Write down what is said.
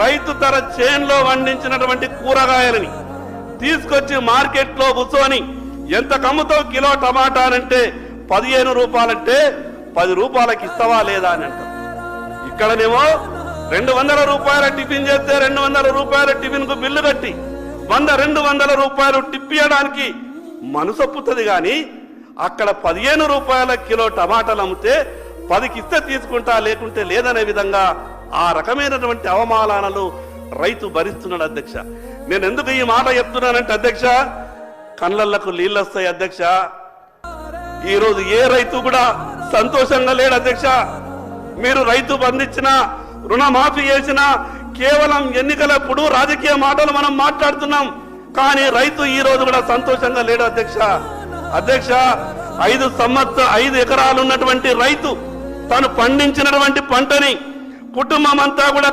రైతు తన చేన్లో పండించినటువంటి కూరగాయలని తీసుకొచ్చి మార్కెట్లో కూర్చొని ఎంత కమ్ముతో కిలో టమాటా అంటే 15 రూపాయలంటే 10 రూపాయలకి ఇస్తావా లేదా అని అంటారు. ఇక్కడనేమో 200 రూపాయల టిఫిన్ చేస్తే 200 రూపాయల టిఫిన్ కు బిల్లు కట్టి 100-200 రూపాయలు టిప్పియడానికి మనసొప్పుతుంది కానీ అక్కడ 15 రూపాయల కిలో టమాటాలు అమ్మితే 10కి ఇస్తే తీసుకుంటా లేకుంటే లేదనే విధంగా ఆ రకమైనటువంటి అవమానాలు రైతు భరిస్తున్నాడు అధ్యక్ష. నేను ఎందుకు ఈ మాట చెప్తున్నానంటే అధ్యక్ష, కళ్ళకు నీళ్ళు వస్తాయి అధ్యక్ష. ఈరోజు ఏ రైతు కూడా సంతోషంగా లేడు అధ్యక్ష. మీరు రైతు బంధించిన రుణమాఫీ చేసిన కేవలం ఎన్నికలప్పుడు రాజకీయ మాటలు మనం మాట్లాడుతున్నాం, కానీ రైతు ఈ రోజు కూడా సంతోషంగా లేడు అధ్యక్ష. అధ్యక్ష, 5 ఎకరాలు ఉన్నటువంటి రైతు తను పండించినటువంటి పంటని కుటుంబం అంతా కూడా